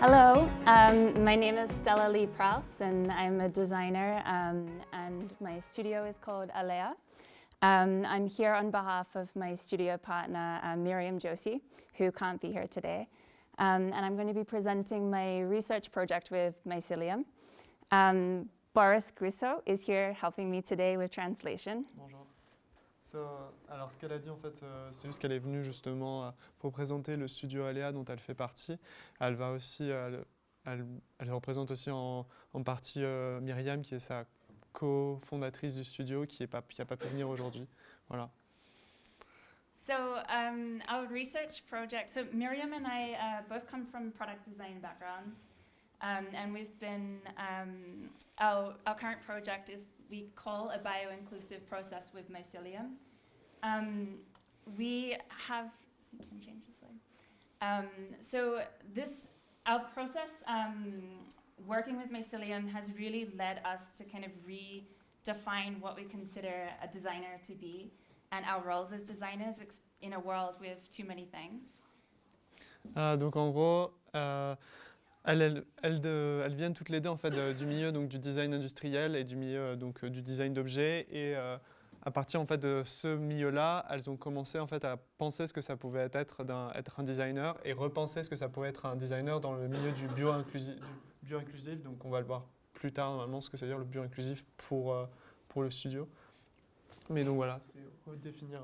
Hello, my name is Stella Lee Prowse and I'm a designer and my studio is called Alea. I'm here on behalf of my studio partner Miriam Joshi, who can't be here today. And I'm going to be presenting my research project with MYCÉLIUM. Boris Grisso is here helping me today with translation. Bonjour. Alors ce qu'elle a dit en fait, c'est juste qu'elle est venue justement pour présenter le studio Alea dont elle fait partie. Elle va aussi, elle représente aussi en partie Myriam qui est sa cofondatrice du studio qui n'a pas pu venir aujourd'hui. Voilà. So our research project, so Miriam and I both come from product design backgrounds. And we've been, our current project is we call a bio-inclusive process with MYCÉLIUM. We have, can you change the slide? So our process, working with MYCÉLIUM has really led us to kind of redefine what we consider a designer to be and our roles as designers in a world with too many things. Donc en gros, elles viennent toutes les deux en fait du milieu donc du design industriel et du milieu donc du design d'objets et à partir en fait de ce milieu-là, elles ont commencé en fait à penser ce que ça pouvait être un designer et repenser ce que ça pouvait être un designer dans le milieu du bio-inclusif. Donc on va le voir plus tard normalement ce que ça veut dire le bio-inclusif pour le studio. Mais donc voilà, c'est redéfinir.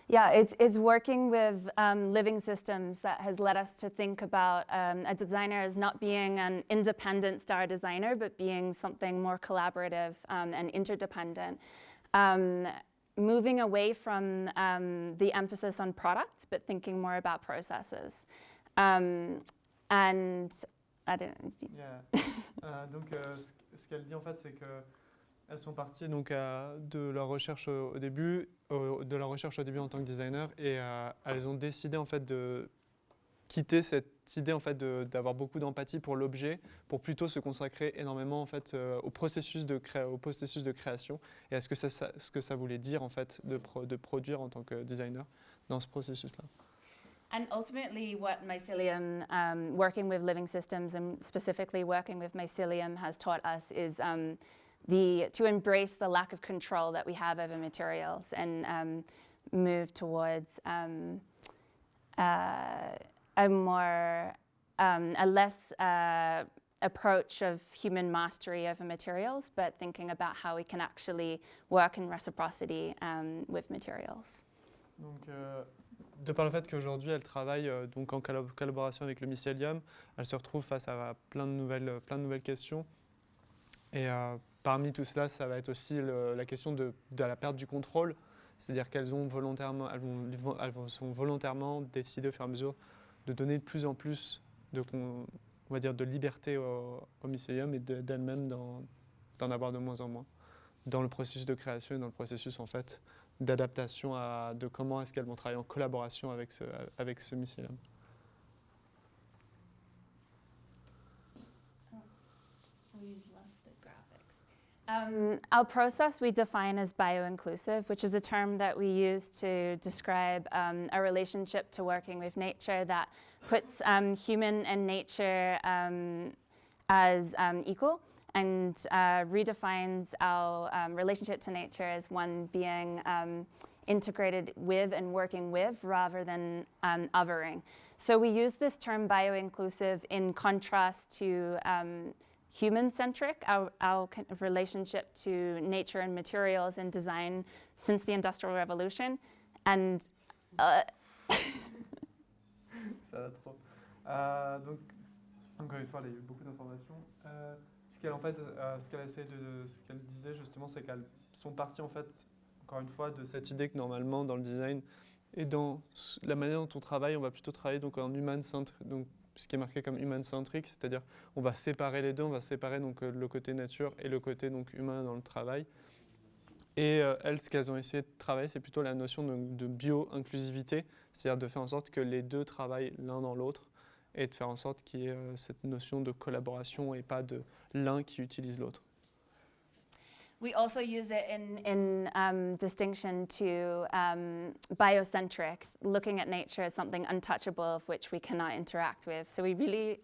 Yeah, it's working with living systems that has led us to think about a designer as not being an independent star designer, but being something more collaborative and interdependent. Moving away from the emphasis on products, but thinking more about processes. And I don't know. Yeah. Donc ce qu'elle dit en fait, c'est que elles sont parties donc de leur recherche au début en tant que designer et elles ont décidé en fait de quitter cette idée en fait d'avoir beaucoup d'empathie pour l'objet pour plutôt se consacrer énormément en fait au processus de création et à ce que ça voulait dire en fait de produire en tant que designer dans ce processus là. And ultimately, what MYCÉLIUM, working with living systems and specifically working with MYCÉLIUM has taught us is to embrace the lack of control that we have over materials and move towards a less approach of human mastery over materials, but thinking about how we can actually work in reciprocity with materials. Donc, de par le fait qu'aujourd'hui elle travaille donc en collaboration avec le MYCÉLIUM, elle se retrouve face à plein de nouvelles questions et parmi tout cela, ça va être aussi la question de la perte du contrôle, c'est-à-dire qu'elles vont volontairement décider au fur et à mesure de donner de plus en plus on va dire de liberté au MYCÉLIUM et d'elles-mêmes d'en avoir de moins en moins dans le processus de création et dans le processus en fait d'adaptation de comment est-ce qu'elles vont travailler en collaboration avec ce MYCÉLIUM. Our process we define as bio-inclusive, which is a term that we use to describe a relationship to working with nature that puts human and nature as equal and redefines our relationship to nature as one being integrated with and working with rather than othering. So we use this term bio-inclusive in contrast to human-centric, our kind of relationship to nature and materials and design since the Industrial Revolution. And ça va trop. Donc, encore une fois, il y a eu beaucoup d'informations. Ce qu'elle disait justement, c'est qu'elles sont parties en fait, encore une fois, de cette idée que normalement dans le design et dans la manière dont on travaille, on va plutôt travailler donc en human-centric, donc ce qui est marqué comme human-centric, c'est-à-dire on va séparer les deux, on va séparer donc le côté nature et le côté donc humain dans le travail. Et elles, ce qu'elles ont essayé de travailler, c'est plutôt la notion de bio-inclusivité, c'est-à-dire de faire en sorte que les deux travaillent l'un dans l'autre et de faire en sorte qu'il y ait cette notion de collaboration et pas de l'un qui utilise l'autre. We also use it in distinction to biocentric, looking at nature as something untouchable of which we cannot interact with. So we really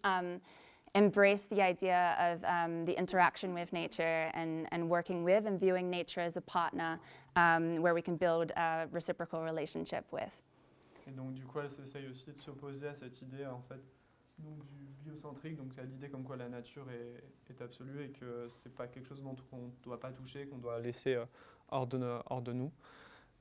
embrace the idea of the interaction with nature and working with and viewing nature as a partner where we can build a reciprocal relationship with. Et donc du coup, elle s'essaye aussi de s'opposer à cette idée en fait donc du biocentrique, donc à l'idée comme quoi la nature est absolue et que c'est pas quelque chose dont on ne doit pas toucher, qu'on doit laisser hors de nous.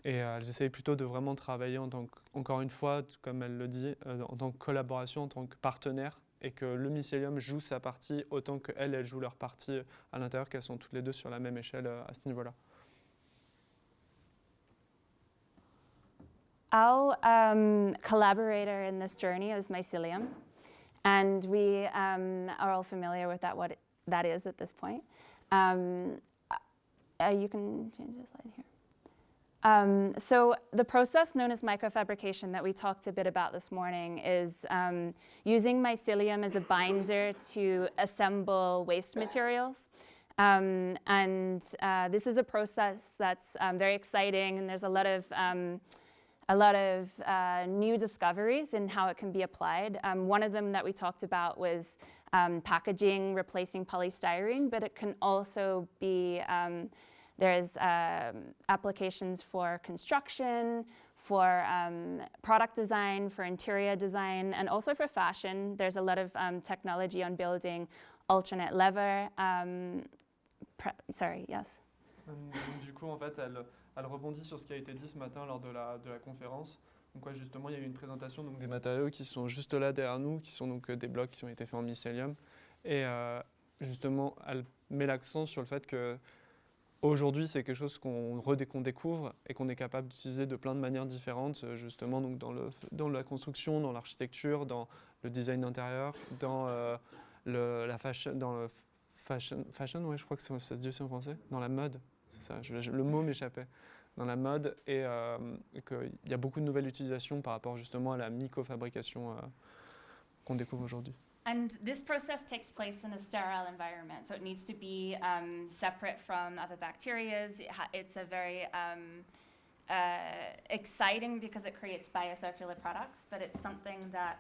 Et elles essayent plutôt de vraiment travailler en tant que, encore une fois, comme elle le dit, en tant que collaboration, en tant que partenaire, et que le mycélium joue sa partie autant qu'elles jouent leur partie à l'intérieur, qu'elles sont toutes les deux sur la même échelle à ce niveau-là. Our collaborator in this journey is mycelium, and we are all familiar with what that is at this point. You can change the slide here. So the process known as microfabrication that we talked a bit about this morning is using mycelium as a binder to assemble waste materials. This is a process that's very exciting, and there's a lot of new discoveries in how it can be applied. One of them that we talked about was packaging, replacing polystyrene, but it can also be, there's applications for construction, for product design, for interior design, and also for fashion. There's a lot of technology on building alternate leather. Sorry, yes. Du coup, en fait, elle rebondit sur ce qui a été dit ce matin lors de la conférence. Donc, ouais, justement, il y a eu une présentation donc, des matériaux qui sont juste là derrière nous, qui sont donc des blocs qui ont été faits en mycélium. Et justement, elle met l'accent sur le fait que aujourd'hui, c'est quelque chose qu'on découvre et qu'on est capable d'utiliser de plein de manières différentes, justement donc dans la construction, dans l'architecture, dans le design intérieur, dans la fashion, fashion, ouais, je crois que ça se dit aussi en français, dans la mode. C'est ça, le mot m'échappait. Dans la mode et qu'il y a beaucoup de nouvelles utilisations par rapport justement à la microfabrication qu'on découvre aujourd'hui. And this process takes place in a sterile environment, so it needs to be separate from other bacteria. It's a very exciting because it creates biocircular products, but it's something that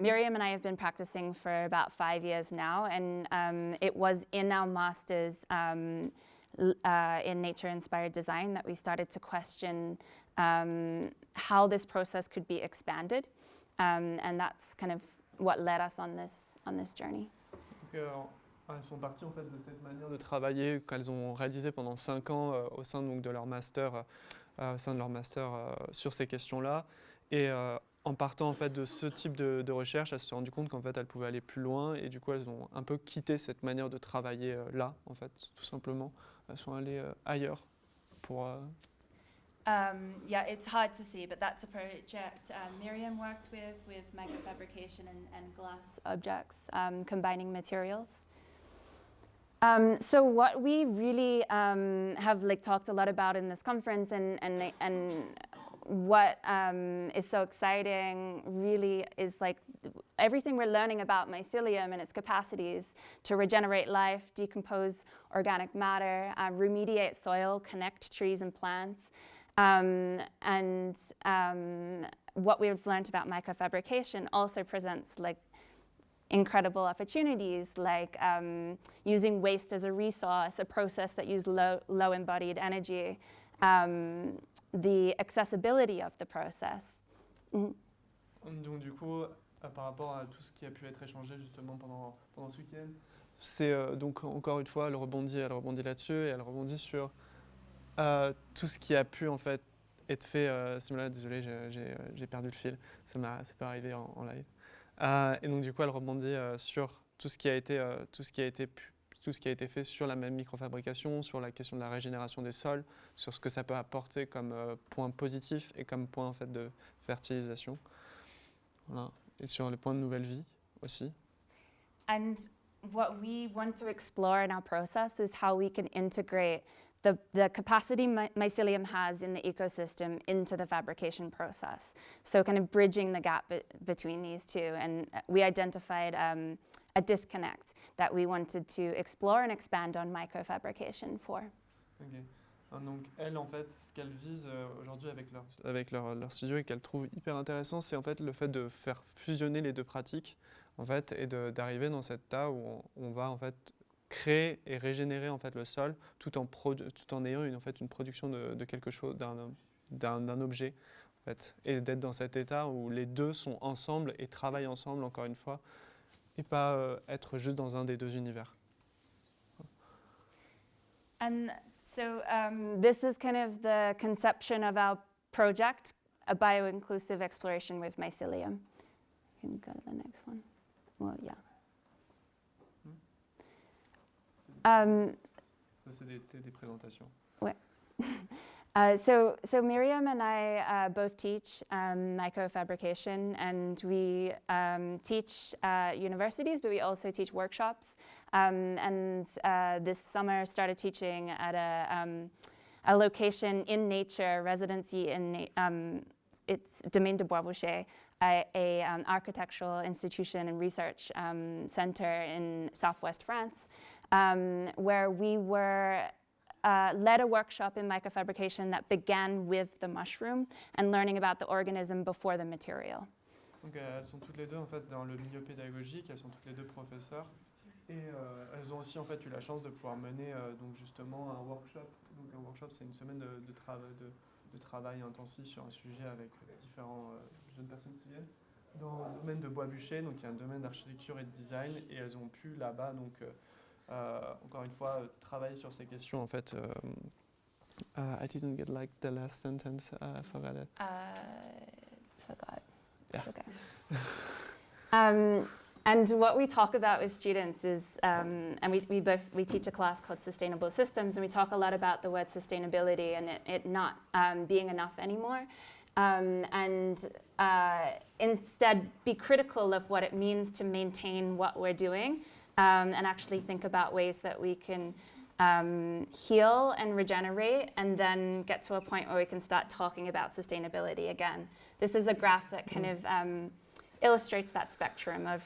Miriam and I have been practicing for about 5 years now, and it was in our master's in nature-inspired design that we started to question how this process could be expanded, and that's kind of what led us on this journey. Donc, elles sont parties en fait de cette manière de travailler qu'elles ont réalisé pendant 5 ans au sein donc, de leur master, sur ces questions-là, et en partant en fait de ce type de recherche, elles se sont rendues compte qu'en fait elles pouvaient aller plus loin, et du coup elles ont un peu quitté cette manière de travailler là, en fait, tout simplement. Elles sont allées ailleurs pour. Yeah, it's hard to see, but that's a project Miriam worked with microfabrication and glass objects, combining materials. So what we really have talked a lot about in this conference, and what is so exciting really is everything we're learning about mycelium and its capacities to regenerate life, decompose organic matter, remediate soil, connect trees and plants. What we've learned about microfabrication also presents incredible opportunities, using waste as a resource, a process that uses low embodied energy, the accessibility of the process. Donc du coup, par rapport à tout ce qui a pu être échangé justement pendant ce week-end, c'est donc encore une fois, elle rebondit là-dessus et elle rebondit sur tout ce qui a pu en fait être fait. Désolé, j'ai perdu le fil, c'est pas arrivé en live. Et donc du coup, elle rebondit sur tout ce qui a été fait sur la même microfabrication, sur la question de la régénération des sols, sur ce que ça peut apporter comme point positif et comme point en fait de fertilisation. Voilà. Et sur les points de nouvelle vie aussi. And what we want to explore in our process is how we can integrate the capacity mycelium has in the ecosystem into the fabrication process. So kind of bridging the gap between these two. And we identified a disconnect that we wanted to explore and expand on microfabrication for. Okay. Donc elle, en fait, ce qu'elle vise aujourd'hui avec leur studio et qu'elle trouve hyper intéressant, c'est en fait le fait de faire fusionner les deux pratiques en fait, et d'arriver dans cet état où on va en fait créer et régénérer en fait le sol tout en ayant en fait une production de quelque chose, d'un objet, en fait, et d'être dans cet état où les deux sont ensemble et travaillent ensemble, encore une fois, et pas être juste dans un des deux univers. And so this is kind of the conception of our project, a bio-inclusive exploration with mycelium. You can go to the next one. Well, yeah. Ça, c'est des présentations. Ouais. So Miriam and I both teach microfabrication, and we teach universities, but we also teach workshops. And this summer started teaching at a location in nature, residency in it's Domaine de Bois-Boucher, a architectural institution and research center in southwest France, where we were led a workshop in microfabrication that began with the mushroom and learning about the organism before the material. Donc elles sont toutes les deux en fait dans le milieu pédagogique, elles sont toutes les deux professeurs et elles ont aussi en fait eu la chance de pouvoir mener donc justement un workshop. Donc un workshop, c'est une semaine de travail intensif sur un sujet avec différents jeunes personnes qui viennent dans le domaine de Bois-Bûcher, donc il y a un domaine d'architecture et de design, et elles ont pu là-bas donc encore une fois travailler sur ces questions en fait. I didn't get like the last sentence. I forgot it. Forgot. Yeah. It's okay. And what we talk about with students is, and we teach a class called Sustainable Systems, and we talk a lot about the word sustainability and it not being enough anymore, and instead be critical of what it means to maintain what we're doing, and actually think about ways that we can heal and regenerate, and then get to a point where we can start talking about sustainability again. This is a graph that kind of illustrates that spectrum of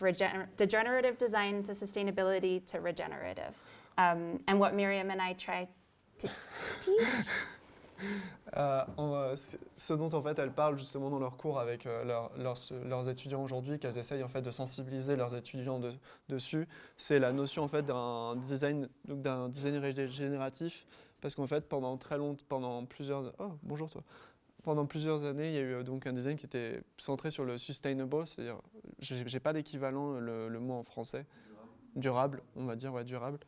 degenerative design to sustainability to regenerative. And what Miriam and I try to teach. Ce dont en fait elles parlent justement dans leurs cours avec leurs étudiants aujourd'hui, qu'elles essayent en fait de sensibiliser leurs étudiants dessus, c'est la notion en fait d'un design régénératif, parce qu'en fait pendant plusieurs années, il y a eu donc un design qui était centré sur le sustainable, c'est-à-dire, j'ai pas l'équivalent, le mot en français, durable, on va dire, ouais, durable,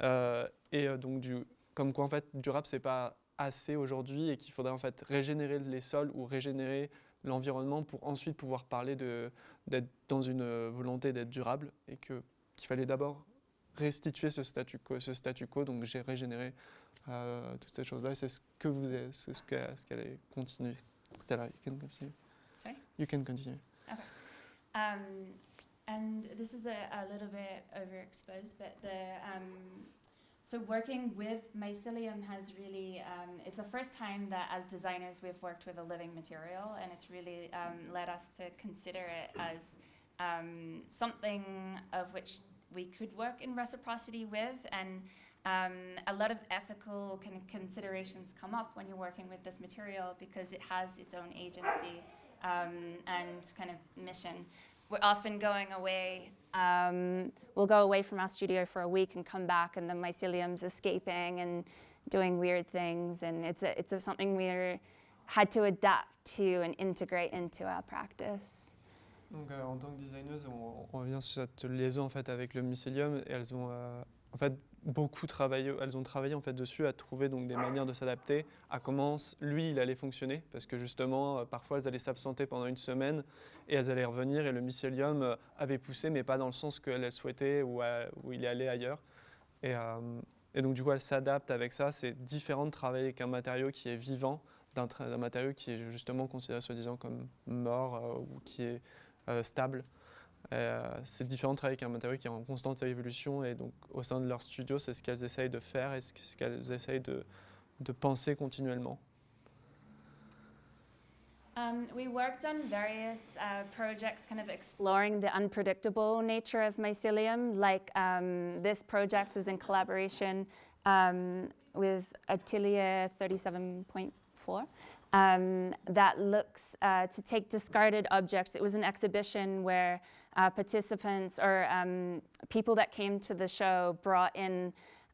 donc comme quoi en fait durable c'est pas assez aujourd'hui et qu'il faudrait en fait régénérer les sols ou régénérer l'environnement pour ensuite pouvoir parler d'être dans une volonté d'être durable, et qu'il fallait d'abord restituer ce statu quo, donc j'ai régénéré toutes ces choses-là, et c'est ce qu'elle est continue. Stella, you can continue. Sorry? You can continue. Okay. And this is a little bit overexposed, but so working with mycelium has really, it's the first time that as designers we've worked with a living material, and it's really led us to consider it as something of which we could work in reciprocity with, and a lot of ethical kind of considerations come up when you're working with this material because it has its own agency and kind of mission. We're often going away, we'll go away from our studio for a week and come back, and the mycelium's escaping and doing weird things, and it's something we had to adapt to and integrate into our practice. Donc en tant que designeuse, on revient sur cette liaison en fait avec le mycélium, et elles ont en fait beaucoup travaillé, elles ont travaillé en fait dessus à trouver donc des manières de s'adapter à comment lui il allait fonctionner, parce que justement parfois elles allaient s'absenter pendant une semaine et elles allaient revenir, et le mycélium avait poussé mais pas dans le sens qu'elle souhaitait, ou où il est allé ailleurs, et donc du coup elle s'adapte avec ça. C'est différent de travailler avec un matériau qui est vivant d'un matériau qui est justement considéré soi-disant comme mort ou qui est stable. C'est différent de travailler avec un matériau qui est en constante évolution, et donc au sein de leur studio, c'est ce qu'elles essayent de faire et ce qu'elles essayent de penser continuellement. We worked on various projects kind of exploring the unpredictable nature of mycelium, like this project is in collaboration with Atelier 37.4. that looks to take discarded objects. It was an exhibition where participants or people that came to the show brought in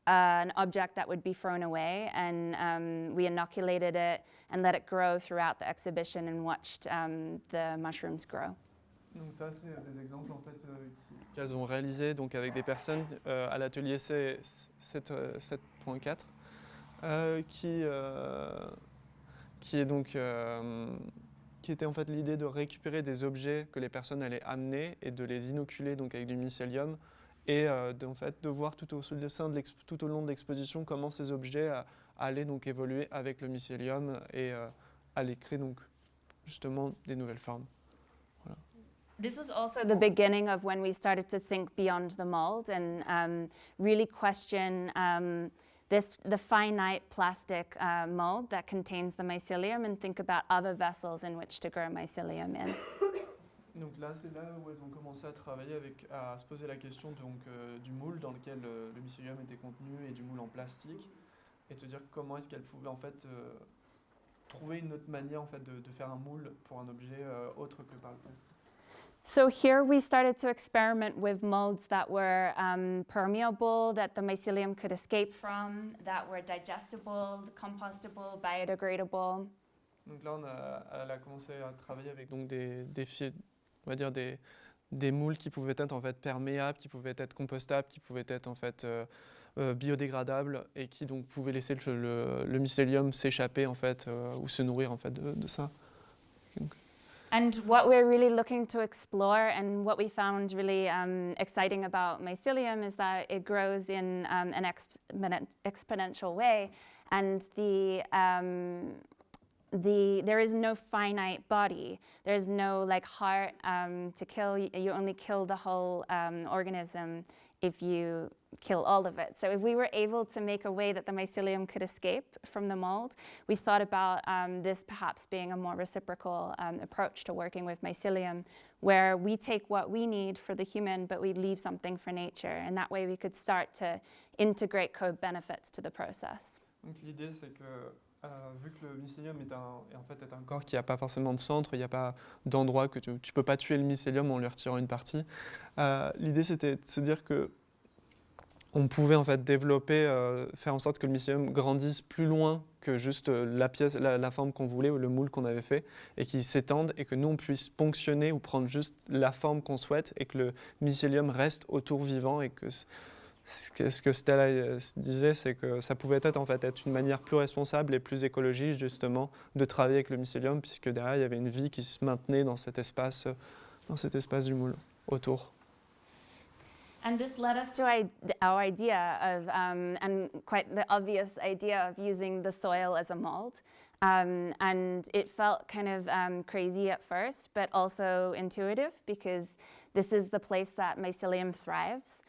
an object that would be thrown away, and we inoculated it and let it grow throughout the exhibition and watched the mushrooms grow. Donc ça, c'est des exemples en fait qu'elles ont réalisés donc avec des personnes à l'atelier C 7.4 qui est donc qui était en fait l'idée de récupérer des objets que les personnes allaient amener et de les inoculer donc avec du mycélium et en fait de voir tout au long de l'exposition comment ces objets allaient donc évoluer avec le mycélium et allaient créer donc justement des nouvelles formes. Voilà. This was also the beginning of when we started to think beyond the mold and really question the finite plastic mold that contains the mycelium and think about other vessels in which to grow mycelium in. Donc là, c'est là où elles ont commencé à travailler à se poser la question donc, du moule dans lequel le mycélium était contenu et du moule en plastique et de se dire comment est-ce qu'elles pouvaient en fait trouver une autre manière en fait de faire un moule pour un objet autre que par le plastique. So here we started to experiment with molds that were permeable, that the mycelium could escape from, that were digestible, compostable, biodegradable. Donc là, elle a commencé à travailler avec donc on va dire des moules qui pouvaient être en fait perméables, qui pouvaient être compostables, qui pouvaient être en fait biodégradables et qui donc pouvaient laisser le mycélium s'échapper en fait ou se nourrir en fait de ça. Donc, and what we're really looking to explore and what we found really exciting about mycelium is that it grows in an exponential way, and there is no finite body. There's no like heart to kill. You only kill the whole organism if you kill all of it. So if we were able to make a way that the mycelium could escape from the mold, we thought about this perhaps being a more reciprocal approach to working with mycelium, where we take what we need for the human, but we leave something for nature. And that way we could start to integrate co-benefits to the process. Donc l'idée, c'est que vu que le mycélium est un corps qui n'a pas forcément de centre, il n'y a pas d'endroit que tu ne peux pas tuer le mycélium en lui retirant une partie. L'idée, c'était de se dire que on pouvait en fait développer, faire en sorte que le mycélium grandisse plus loin que juste la forme qu'on voulait ou le moule qu'on avait fait, et qu'il s'étende et que nous on puisse ponctionner ou prendre juste la forme qu'on souhaite et que le mycélium reste autour vivant et que ce que Stella disait, c'est que ça pouvait être en fait une manière plus responsable et plus écologique justement de travailler avec le mycélium, puisque derrière il y avait une vie qui se maintenait dans cet espace du moule autour. And this led us to our idea of, and quite the obvious idea of using the soil as a mold. And it felt kind of crazy at first, but also intuitive, because this is the place that mycelium thrives.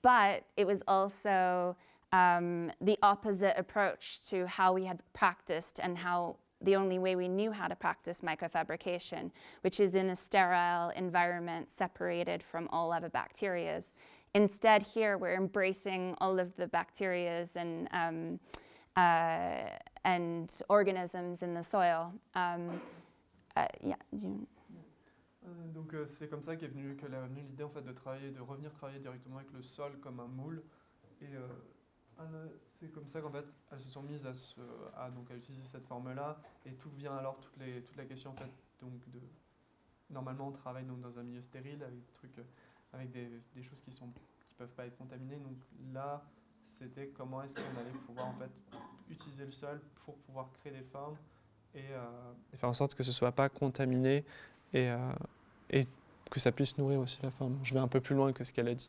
But it was also the opposite approach to how we had practiced and how the only way we knew how to practice microfabrication, which is in a sterile environment separated from all other bacteria. Instead, here we're embracing all of the bacteria and organisms in the soil. Donc c'est comme ça qu'est venue l'idée en fait de revenir travailler directement avec le sol comme un moule, et c'est comme ça qu'en fait elles se sont mises à utiliser cette forme-là, et tout vient alors toute la question en fait donc normalement on travaille donc dans un milieu stérile avec des trucs avec des choses qui peuvent pas être contaminées, donc là c'était comment est-ce qu'on allait pouvoir en fait utiliser le sol pour pouvoir créer des formes et faire en sorte que ce soit pas contaminé et que ça puisse nourrir aussi la forme. Je vais un peu plus loin que ce qu'elle a dit.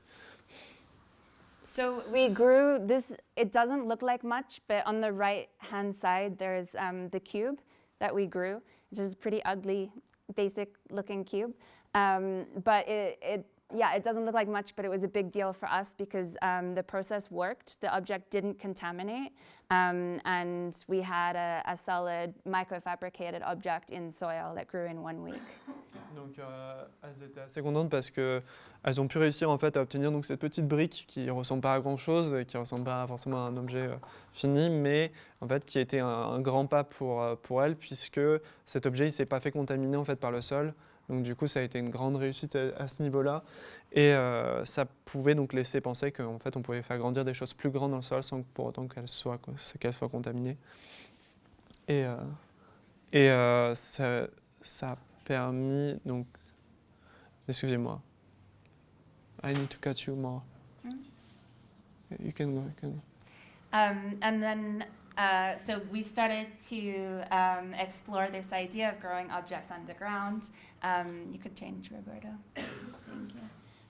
So we grew this, it doesn't look like much, but on the right-hand side, there's the cube that we grew, which is a pretty ugly, basic-looking cube. But it yeah, it doesn't look like much, but it was a big deal for us because the process worked. The object didn't contaminate, and we had a solid microfabricated object in soil that grew in 1 week. Donc elles étaient assez contentes parce qu'elles ont pu réussir en fait à obtenir donc cette petite brique qui ressemble pas à grand chose et qui ressemble pas forcément à un objet fini, mais en fait qui était un grand pas pour elles puisque cet objet il s'est pas fait contaminer en fait par le sol. Donc du coup ça a été une grande réussite à ce niveau-là et ça pouvait donc laisser penser qu'en fait on pouvait faire grandir des choses plus grandes dans le sol sans pour autant qu'elles soient contaminées. Et ça a permis, donc, excusez-moi, I need to cut you more. You can go. And then, so we started to explore this idea of growing objects underground. You could change, Roberto. Thank you.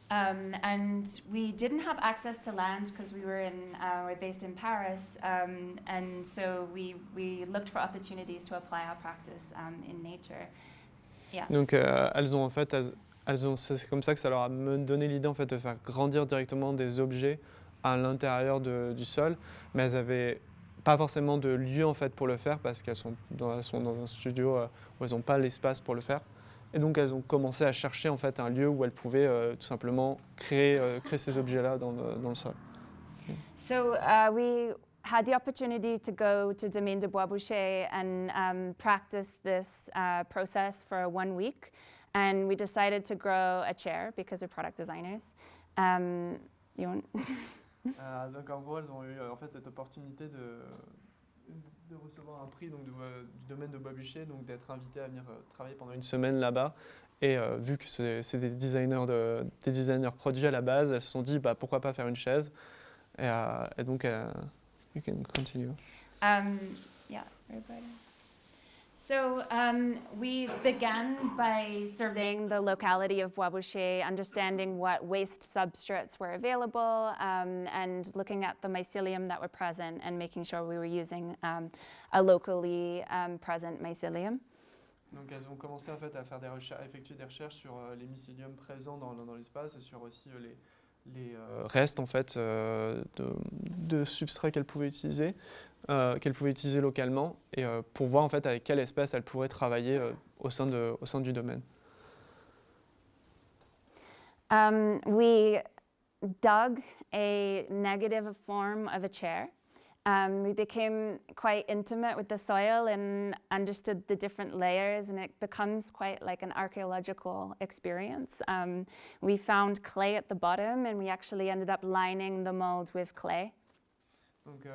And we didn't have access to land because we're based in Paris, and so we looked for opportunities to apply our practice in nature. Yeah. Donc c'est comme ça que ça leur a donné l'idée en fait de faire grandir directement des objets à l'intérieur du sol, mais elles n'avaient pas forcément de lieu en fait pour le faire parce qu'elles sont dans un studio où elles n'ont pas l'espace pour le faire. Et donc elles ont commencé à chercher en fait un lieu où elles pouvaient tout simplement créer ces objets-là dans le sol. So we had the opportunity to go to Domaine de Bois-Boucher and practice this process for 1 week. And we decided to grow a chair because we're product designers. You want? Donc en gros, elles ont eu en fait cette opportunité de recevoir un prix donc, du domaine de Bois-Boucher, donc d'être invitées à venir travailler pendant 1 semaine là-bas. Et vu que c'est des designers produits à la base, elles se sont dit pourquoi pas faire une chaise. Et donc, you can continue. Yeah, Roberto. So we began by surveying the locality of Bois-Boucher, understanding what waste substrates were available, and looking at the mycelium that were present and making sure we were using a locally present mycelium. Donc elles ont commencé en fait à effectuer des recherches sur les mycéliums présents dans l'espace et sur aussi les restes en fait de substrats qu'elles pouvaient utiliser localement et pour voir en fait avec quelle espèce elles pourraient travailler au sein du domaine. We dug a negative form of a chair. We became quite intimate with the soil and understood the different layers, and it becomes quite like an archaeological experience. We found clay at the bottom, and we actually ended up lining the mold with clay. Donc,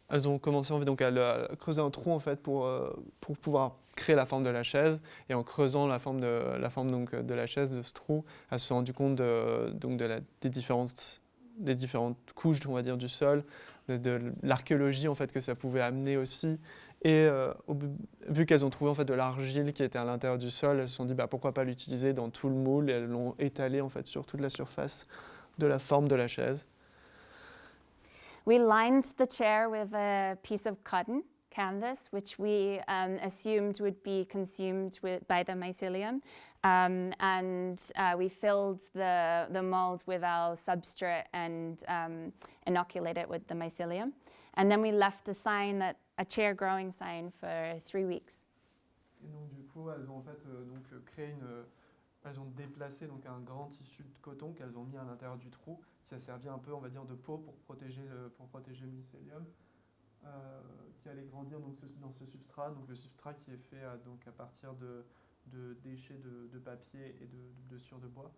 elles ont commencé donc, à creuser un trou en fait pour pouvoir créer la forme de la chaise, et en creusant la forme donc, de la chaise, de ce trou, elles se sont rendues compte des différentes couches, on va dire, du sol, de l'archéologie en fait que ça pouvait amener aussi. Et vu qu'elles ont trouvé en fait de l'argile qui était à l'intérieur du sol, elles se sont dit pourquoi pas l'utiliser dans tout le moule, et elles l'ont étalé en fait sur toute la surface de la forme de la chaise. We lined the chair with a piece of cotton canvas, which we assumed would be consumed by the mycelium, and we filled the mold with our substrate and inoculated it with the mycelium. And then we left a chair growing sign for 3 weeks. Et donc du coup, elles ont en fait elles ont déplacé donc un grand tissu de coton qu'elles ont mis à l'intérieur du trou. Ça servait un peu, on va dire, de peau pour protéger le mycélium. Qui allait grandir donc, dans ce substrat, donc le substrat qui est fait donc à partir de déchets de papier et de blessures de bois.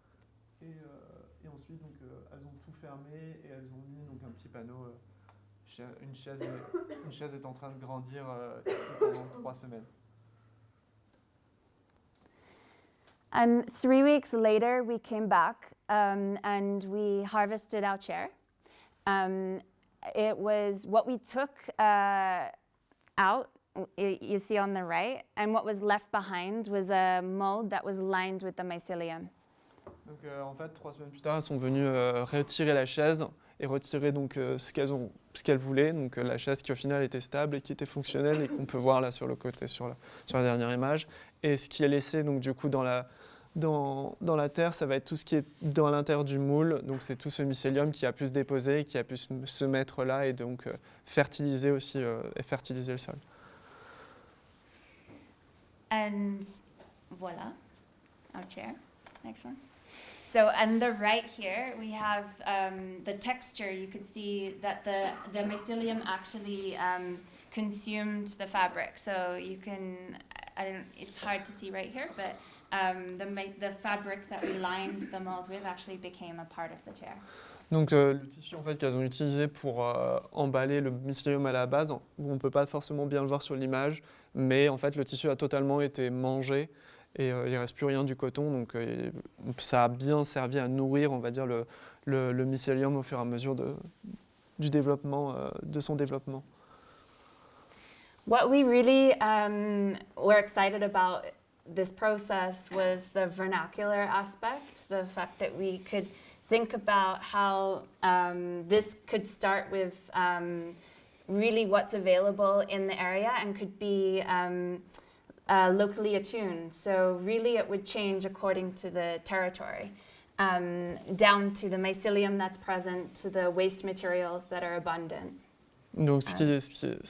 Et ensuite donc, elles ont tout fermé et elles ont mis donc, un petit panneau, une chaise est en train de grandir pendant 3 semaines. And 3 weeks later, we came back and we harvested our chair. It was what we took out, you see on the right, and what was left behind was a mold that was lined with the mycelium. Donc en fait, 3 semaines plus tard, elles sont venues retirer la chaise et retirer donc ce qu'elles voulaient, donc la chaise qui au final était stable et qui était fonctionnelle et qu'on peut voir là sur le côté, sur la dernière image. Et ce qui est laissé donc du coup dans dans la terre, ça va être tout ce qui est dans l'intérieur du moule. Donc c'est tout ce mycélium qui a pu se déposer, qui a pu se mettre là et donc fertiliser aussi et fertiliser le sol. And voila, our chair. Next one. So on the right here, we have the texture. You could see that the mycelium actually consumed the fabric. So you can, it's hard to see right here, but the fabric that we lined the mold with actually became a part of the chair. Donc le tissu en fait qu'elles ont utilisé pour emballer le mycélium à la base, on ne peut pas forcément bien le voir sur l'image, mais en fait le tissu a totalement été mangé et il ne reste plus rien du coton, donc ça a bien servi à nourrir, on va dire, le mycélium au fur et à mesure du développement, de son développement. What we really were excited about this process was the vernacular aspect, the fact that we could think about how this could start with really what's available in the area and could be locally attuned. So really it would change according to the territory, down to the mycelium that's present, to the waste materials that are abundant. Donc ce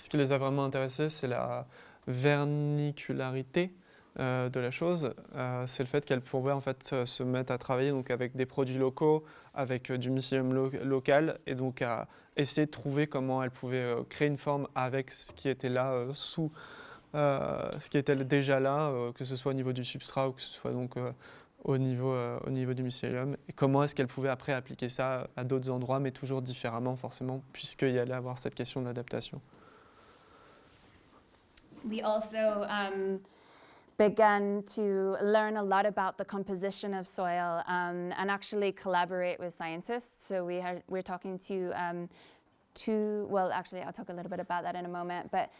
qui les a vraiment intéressés, c'est la vernicularité de la chose. C'est le fait qu'elles pouvaient en fait se mettre à travailler donc, avec des produits locaux, avec du mycélium local, et donc à essayer de trouver comment elles pouvaient créer une forme avec ce qui était là sous ce qui était déjà là, que ce soit au niveau du substrat ou que ce soit donc au niveau du mycélium, et comment est-ce qu'elle pouvait après appliquer ça à d'autres endroits, mais toujours différemment forcément, puisqu'il y allait avoir cette question d'adaptation. We also began to learn a lot about the composition of soil and actually collaborate with scientists. So we're talking to well, actually, I'll talk a little bit about that in a moment. But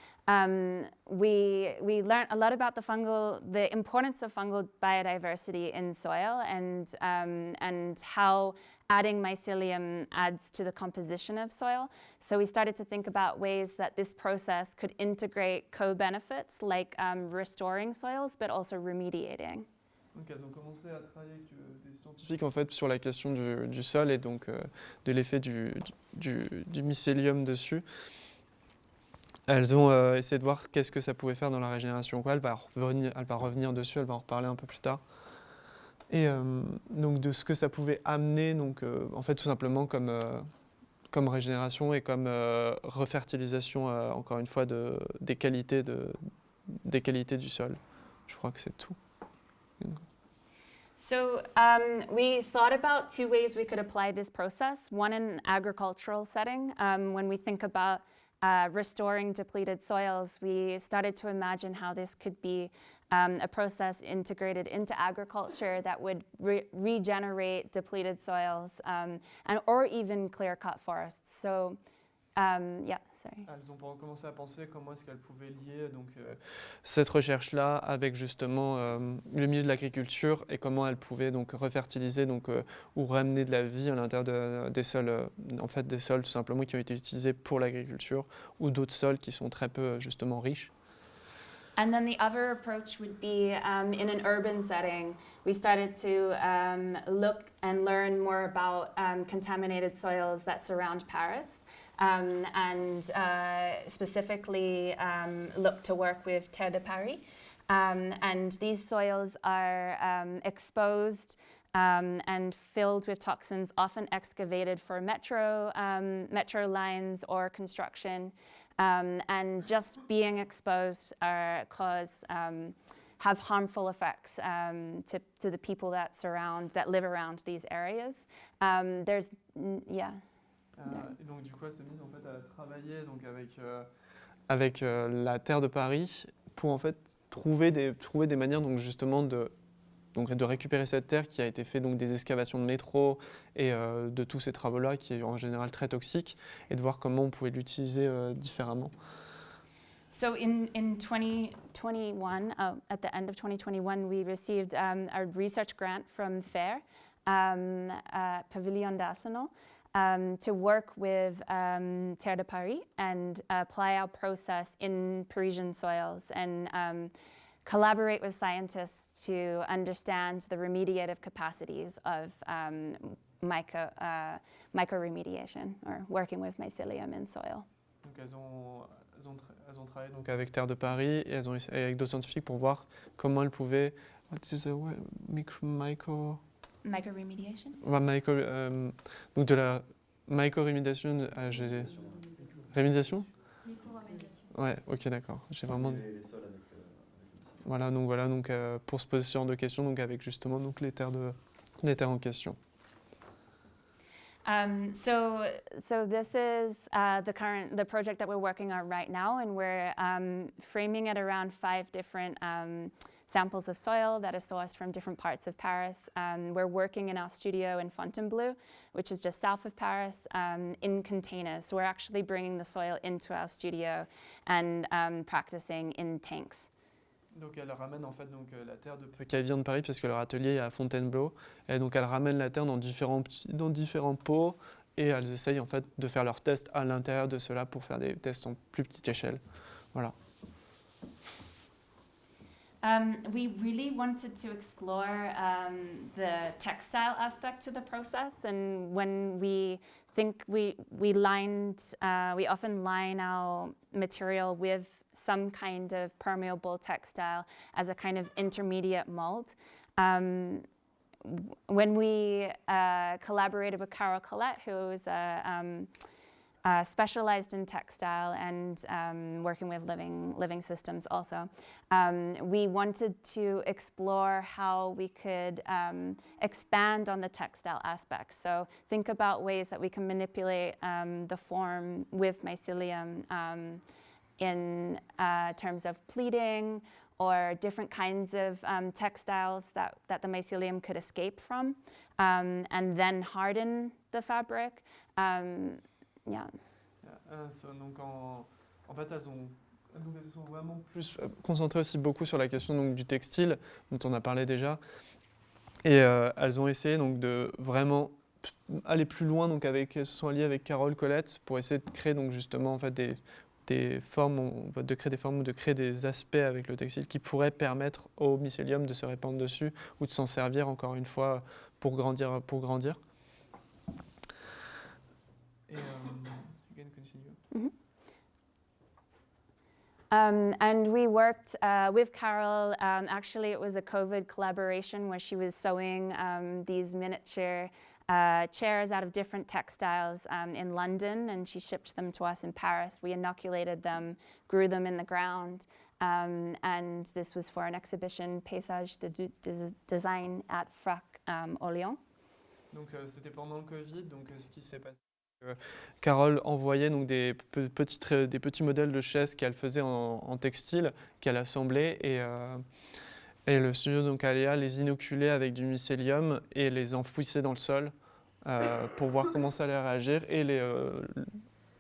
we learned a lot about the importance of fungal biodiversity in soil and how adding mycelium adds to the composition of soil. So we started to think about ways that this process could integrate co-benefits like restoring soils, but also remediating. Donc elles ont commencé à travailler avec des scientifiques en fait, sur la question du sol et donc de l'effet du mycélium dessus. Elles ont essayé de voir qu'est-ce que ça pouvait faire dans la régénération. Elle va revenir dessus, elle va en reparler un peu plus tard. Et donc de ce que ça pouvait amener, donc, en fait tout simplement comme régénération et comme refertilisation, encore une fois, des qualités du sol. Je crois que c'est tout. So we thought about two ways we could apply this process. One in an agricultural setting. When we think about restoring depleted soils, we started to imagine how this could be a process integrated into agriculture that would regenerate depleted soils or even clear-cut forests. So, yeah, sorry. Elles ont commencé à penser comment est-ce qu'elles pouvaient lier donc, cette recherche-là avec justement le milieu de l'agriculture et comment elles pouvaient donc refertiliser donc, ou ramener de la vie à l'intérieur des sols, en fait des sols tout simplement qui ont été utilisés pour l'agriculture ou d'autres sols qui sont très peu justement riches. And then the other approach would be in an urban setting. We started to look and learn more about contaminated soils that surround Paris and specifically look to work with Terre de Paris. And these soils are exposed and filled with toxins, often excavated for metro lines or construction. And just being exposed have harmful effects to the people that live around these areas. Et donc du coup, elle s'est mise en fait à travailler donc avec la Terre de Paris pour en fait trouver des manières donc justement de récupérer cette terre qui a été fait donc des excavations de métro et de tous ces travaux-là qui est en général très toxique et de voir comment on pouvait l'utiliser différemment. So in 2021, at the end of 2021, we received a research grant from FAIR, Pavilion d'Arsenal, to work with Terre de Paris and apply our process in Parisian soils. And collaborate with scientists to understand the remediative capacities of mycoremediation, or working with mycelium in soil. Donc elles ont travaillé donc avec Terre de Paris et elles ont essayé avec d'autres scientifiques pour voir comment elles pouvaient Mycoremediation? Donc de la mycoremediation à rémédiation. Ouais, ok, d'accord. J'ai vraiment. Voilà donc pour se poser ce genre de questions donc avec justement donc les terres en question. So this is the project that we're working on right now, and we're framing it around 5 different samples of soil that is sourced from different parts of Paris. We're working in our studio in Fontainebleau, which is just south of Paris, in containers. So we're actually bringing the soil into our studio and practicing in tanks. Donc elle ramène en fait donc la terre qu'elle vient de Paris parce que leur atelier est à Fontainebleau, et donc elle ramène la terre dans différents pots, et elles essayent en fait de faire leurs tests à l'intérieur de cela pour faire des tests en plus petite échelle. Voilà. We really wanted to explore the textile aspect to the process, and when we think we often line our material with some kind of permeable textile as a kind of intermediate mold. When we collaborated with Carol Collette, who is specialized in textile and working with living systems also, we wanted to explore how we could expand on the textile aspects. So think about ways that we can manipulate the form with mycelium in terms of pleating or different kinds of textiles that the mycelium could escape from, and then harden the fabric. Yeah. Donc en fait, elles sont vraiment plus concentrées aussi beaucoup sur la question donc, du textile, dont on a parlé déjà. Et elles ont essayé donc, de vraiment aller plus loin, donc se sont alliées avec Carole Collette pour essayer de créer donc, justement en fait, des formes, de créer des formes ou de créer des aspects avec le textile qui pourraient permettre au mycélium de se répandre dessus ou de s'en servir encore une fois pour grandir. Et, you can continue. Mm-hmm. And we worked with Carol. Actually, it was a COVID collaboration where she was sewing these miniature chairs out of different textiles in London, and she shipped them to us in Paris. We inoculated them, grew them in the ground, and this was for an exhibition, Paysage de Design at Frac au Lyon. Donc c'était pendant le Covid, donc ce qui s'est passé. Carole envoyait donc des petits modèles de chaises qu'elle faisait en textile, qu'elle assemblait, et le studio donc Aléa les inoculait avec du mycélium et les enfouissait dans le sol pour voir comment ça allait réagir. Et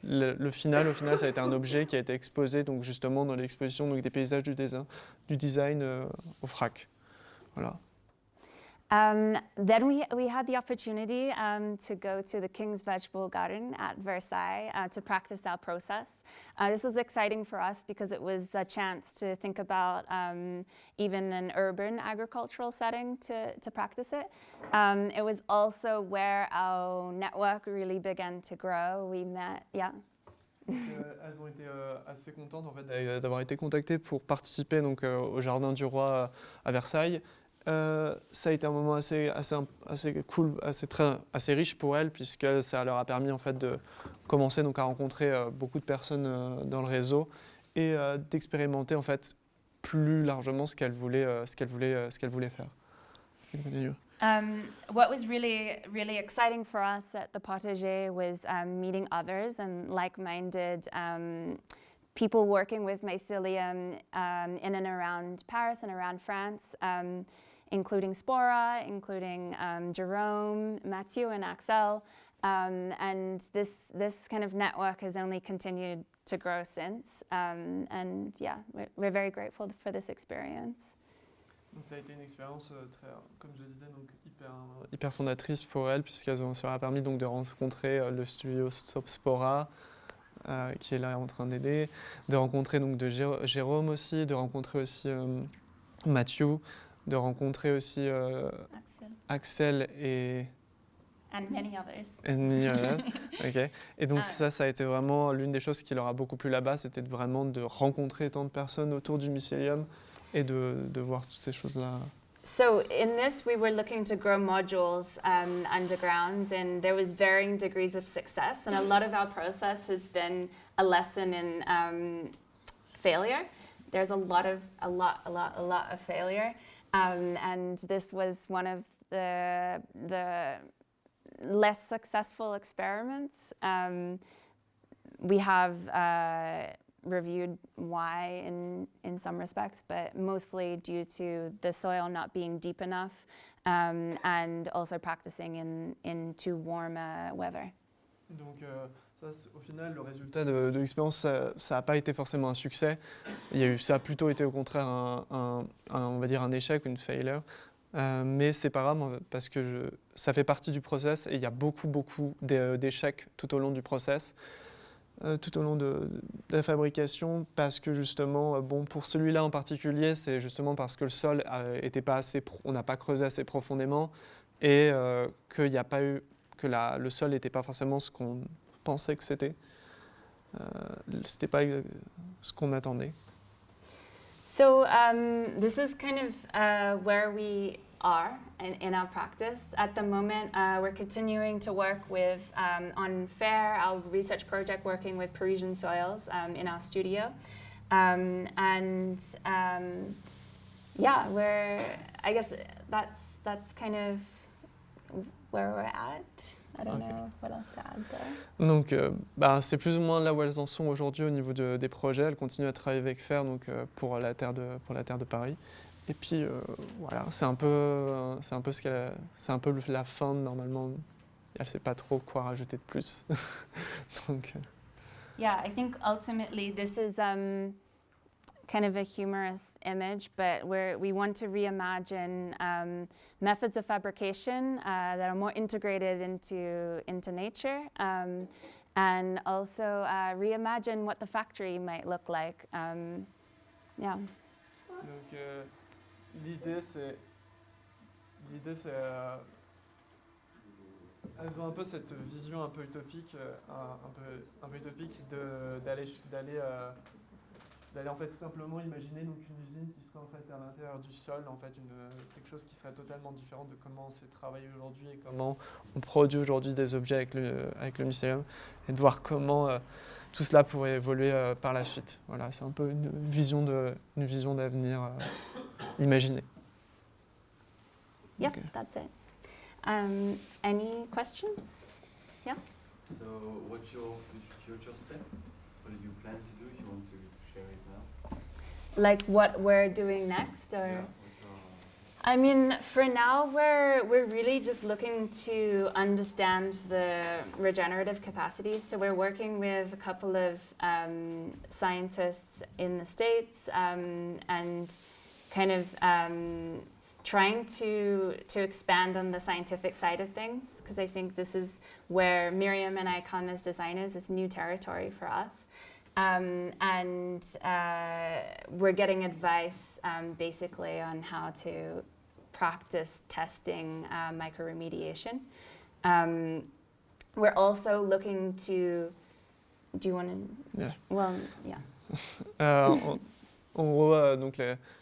le final, ça a été un objet qui a été exposé donc justement dans l'exposition donc des paysages du design au FRAC. Voilà. Then we had the opportunity to go to the King's Vegetable Garden at Versailles to practice our process. This was exciting for us because it was a chance to think about even an urban agricultural setting to practice it. It was also where our network really began to grow. We met, yeah. Elles ont été assez contentes en fait, d'avoir été contactées pour participer donc, au Jardin du Roi à Versailles. Ça a été un moment assez cool, assez riche pour elles, puisque ça leur a permis en fait, de commencer donc, à rencontrer beaucoup de personnes dans le réseau et d'expérimenter en fait, plus largement ce qu'elles voulaient faire. What was really exciting for us at the Partager was meeting others and like-minded people working with mycelium in and around Paris and around France, including Spora, including Jerome, Mathieu, and Axel. And this kind of network has only continued to grow since. And yeah, we're very grateful for this experience. Donc ça a été une expérience très, comme je le disais, donc hyper fondatrice pour elles, puisqu'elles ont permis donc de rencontrer le studio Spora, qui est là en train d'aider, de rencontrer donc Jérôme aussi, de rencontrer aussi Mathieu, de rencontrer aussi Axel et And many others. Ok. Et donc ça a été vraiment l'une des choses qui leur a beaucoup plu là-bas, c'était vraiment de rencontrer tant de personnes autour du mycélium et de voir toutes ces choses-là. So in this, we were looking to grow modules underground, and there was varying degrees of success. And a lot of our process has been a lesson in failure. There's a lot of failure, and this was one of the less successful experiments. We have reviewed why in some respects, but mostly due to the soil not being deep enough and also practicing in too warm weather. Donc ça, au final, le résultat de l'expérience, ça n'a pas été forcément un succès. Ça a plutôt été au contraire on va dire un échec, une failure. Mais c'est pas grave parce que ça fait partie du process et il y a beaucoup d'échecs tout au long du process. Tout au long de la fabrication, parce que justement, pour celui-là en particulier, c'est justement parce que le sol était pas assez, on n'a pas creusé assez profondément et qu'il n'y a pas eu, que le sol n'était pas forcément ce qu'on pensait que c'était. C'était pas ce qu'on attendait. So this is kind of where we are in our practice. At the moment, we're continuing to work with on Faire, our research project working with Parisian soils in our studio. Yeah, I guess that's kind of where we're at. I don't know what else to add there. Donc, c'est plus ou moins là où elles en sont aujourd'hui au niveau des projets. Elles continuent à travailler avec Faire pour la terre de Paris. Et puis voilà, c'est un peu c'est un peu la fin normalement. Elle ne sait pas trop quoi rajouter de plus. Donc. Yeah, I think ultimately this is kind of a humorous image, but we want to reimagine methods of fabrication that are more integrated into nature, and also reimagine what the factory might look like. Yeah. Donc l'idée c'est elles ont un peu cette vision un peu utopique, un peu utopique d'aller en fait tout simplement imaginer donc une usine qui serait en fait à l'intérieur du sol, en fait quelque chose qui serait totalement différent de comment c'est travaillé aujourd'hui et comment on produit aujourd'hui des objets avec le mycélium, et de voir comment tout cela pourrait évoluer par la suite. Voilà, c'est un peu une vision d'avenir imaginée. Yep, okay. That's it. Any questions? Yeah? So what's your future step? What do you plan to do if you want to share it now? Like what we're doing next, or? Yeah, I mean, for now, we're really just looking to understand the regenerative capacities. So we're working with a couple of scientists in the States and kind of trying to expand on the scientific side of things, because I think this is where Miriam and I come as designers. It's new territory for us. And we're getting advice basically on how to practice testing microremediation. We're also looking to, do you want to? Yeah. Well, yeah. En gros, donc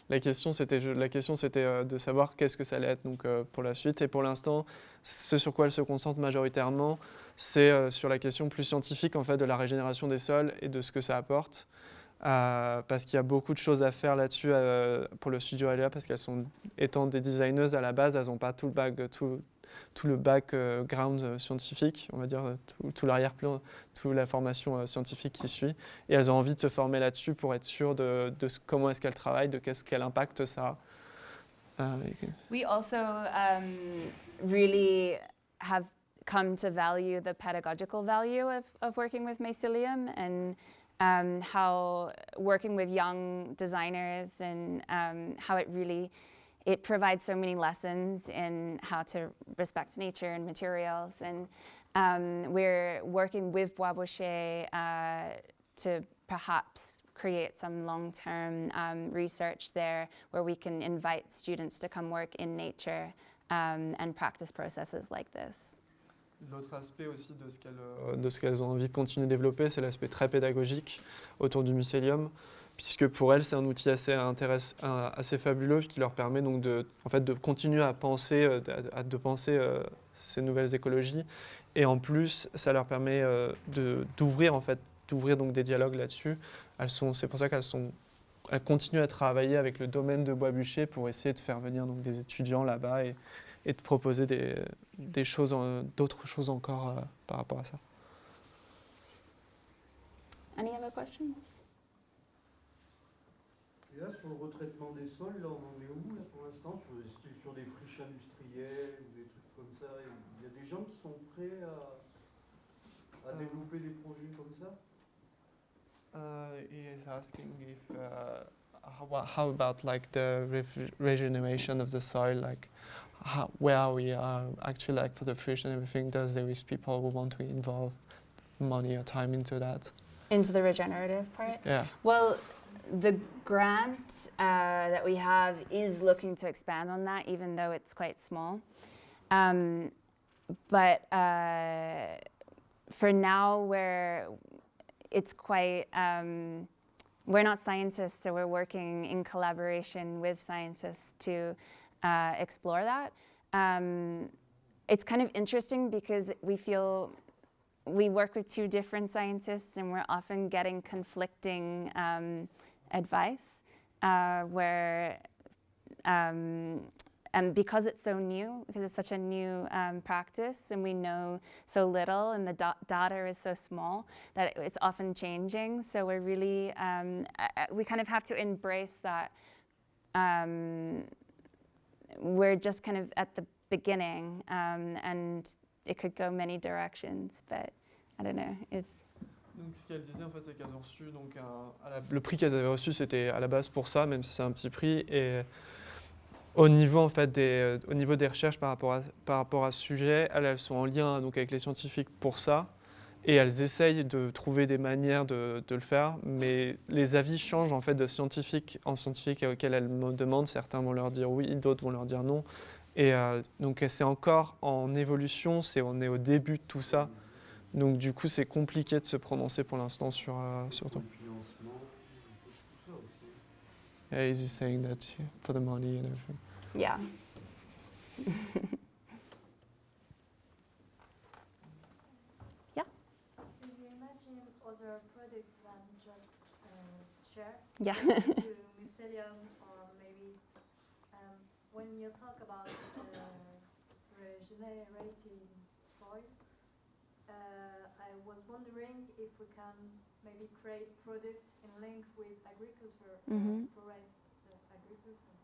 la question c'était de savoir qu'est-ce que ça allait être donc, pour la suite. Et pour l'instant, ce sur quoi elle se concentre majoritairement, c'est sur la question plus scientifique en fait, de la régénération des sols et de ce que ça apporte. Parce qu'il y a beaucoup de choses à faire là-dessus pour le studio Aléa, parce qu'elles sont, étant des designeuses à la base, elles n'ont pas tout le background scientifique, on va dire, tout l'arrière-plan, toute la formation scientifique qui suit. Et elles ont envie de se former là-dessus pour être sûres de comment est-ce qu'elles travaillent, de quel impact ça a. We also really have come to value the pedagogical value of working with mycelium, and how working with young designers and how it provides so many lessons in how to respect nature and materials. And we're working with Bois Boucher to perhaps create some long-term research there where we can invite students to come work in nature and practice processes like this. L'autre aspect aussi de ce qu'elles ont envie de continuer de développer, c'est l'aspect très pédagogique autour du mycélium, puisque pour elles, c'est un outil assez fabuleux qui leur permet donc de continuer à penser, ces nouvelles écologies. Et en plus, ça leur permet d'ouvrir donc des dialogues là-dessus. C'est pour ça qu'elles continuent à travailler avec le domaine de Bois-Bûcher pour essayer de faire venir donc des étudiants là-bas et de proposer d'autres choses encore par rapport à ça. Any other questions? Et là, sur le retraitement des sols, là, on en est où là, pour l'instant, sur des friches industrielles ou des trucs comme ça? Il y a des gens qui sont prêts à développer des projets comme ça? He is asking if how about like the regeneration of the soil, like where we are actually like for the fish and everything. Does there is people who want to involve money or time into that? Into the regenerative part? Yeah. Well, the grant that we have is looking to expand on that, even though it's quite small. But for now, it's quite, we're not scientists, so we're working in collaboration with scientists to explore that. It's kind of interesting because we work with two different scientists and we're often getting conflicting advice and because it's so new, because it's such a new practice and we know so little and the data is so small that it's often changing. So we're really, we kind of have to embrace that we're just kind of at the beginning and it could go many directions, but I don't know. Donc ce qu'elle disait en fait, c'est qu'elles ont reçu donc le prix qu'elles avaient reçu, c'était à la base pour ça, même si c'est un petit prix. Et au niveau en fait au niveau des recherches par rapport à ce sujet, elles sont en lien donc avec les scientifiques pour ça, et elles essayent de trouver des manières de le faire. Mais les avis changent en fait de scientifique en scientifique auxquels elles me demandent. Certains vont leur dire oui, d'autres vont leur dire non. Et donc c'est encore en évolution. On est au début de tout ça. Donc du coup, c'est compliqué de se prononcer pour l'instant sur tout. Yeah, he's saying that for the money and everything. Yeah. Yeah. Do you imagine other products than just share? Yeah. To mycelium, or maybe when you talk about regenerating soil, I was wondering if we can maybe create products in link with agriculture, forest agriculture.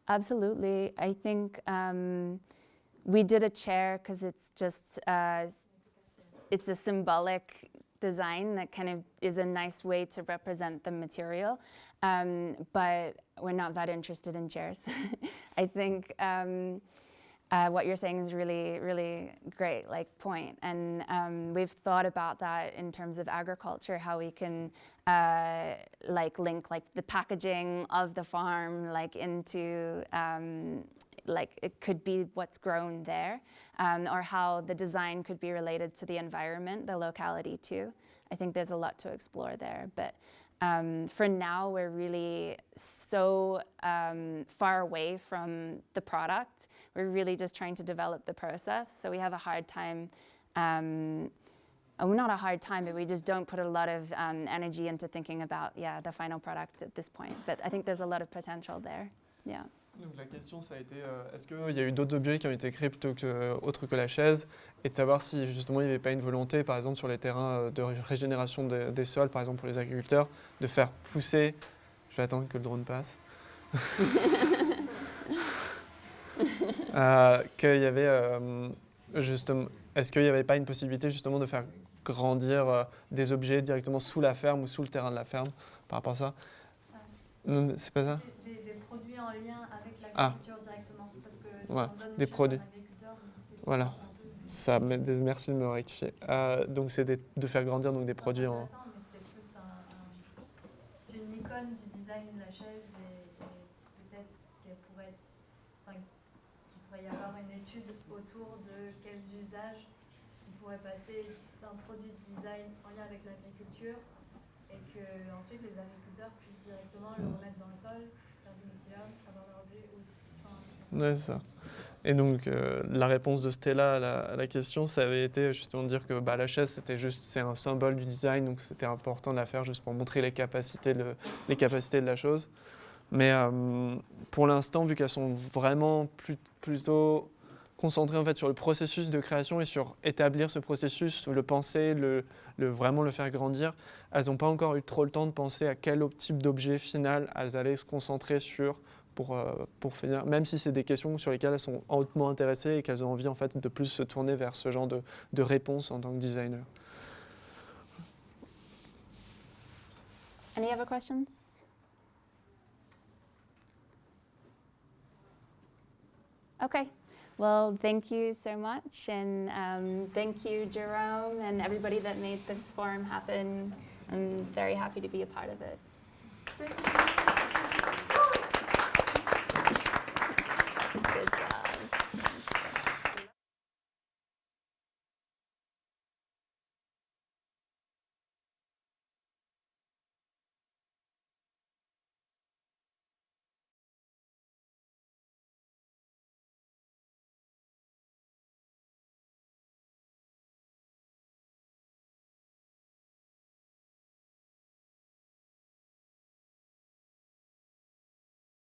Absolutely. I think we did a chair because it's just, it's a symbolic design that kind of is a nice way to represent the material, but we're not that interested in chairs. I think what you're saying is really, really great, point. And we've thought about that in terms of agriculture, how we can link the packaging of the farm into it could be what's grown there, or how the design could be related to the environment, the locality too. I think there's a lot to explore there, but for now we're really so far away from the product. We're really just trying to develop the process, so we have a hard time, not a hard time, but we just don't put a lot of energy into thinking about the final product at this point. But I think there's a lot of potential there. Yeah. Donc la question, ça a été, est-ce qu'il y a eu d'autres objets qui ont été créés autres que la chaise, et de savoir si justement il n'y avait pas une volonté, par exemple sur les terrains de régénération des sols, par exemple pour les agriculteurs, de faire pousser, je vais attendre que le drone passe, qu'il y avait justement, est-ce qu'il n'y avait pas une possibilité justement de faire grandir des objets directement sous la ferme ou sous le terrain de la ferme par rapport à ça? Non, c'est pas ça? Des produits en lien avec l'agriculture directement, parce que si voilà, on donne des produits. agriculteur, Voilà, ça, merci de me rectifier. Donc c'est de faire grandir donc, des produits en... l'icône du design, la chaise, et peut-être qu'elle pourrait être, enfin, qu'il pourrait y avoir une étude autour de quels usages on pourrait passer d'un produit de design en lien avec l'agriculture, et que ensuite les agriculteurs puissent directement le remettre dans le sol, faire du mycélium, avoir leur objet. Ouais, c'est ça. Et donc, la réponse de Stella à la question, ça avait été justement de dire que la chaise, c'est un symbole du design, donc c'était important de la faire juste pour montrer les capacités de la chose. Mais pour l'instant, vu qu'elles sont vraiment plutôt concentrées en fait, sur le processus de création et sur établir ce processus, le penser, vraiment le faire grandir, elles n'ont pas encore eu trop le temps de penser à quel type d'objet final elles allaient se concentrer sur pour finir, même si c'est des questions sur lesquelles elles sont hautement intéressées et qu'elles ont envie en fait, de plus se tourner vers ce genre de réponse en tant que designer. Any other questions? Okay. Well, thank you so much, and thank you, Jerome, and everybody that made this forum happen. I'm very happy to be a part of it. Thank you.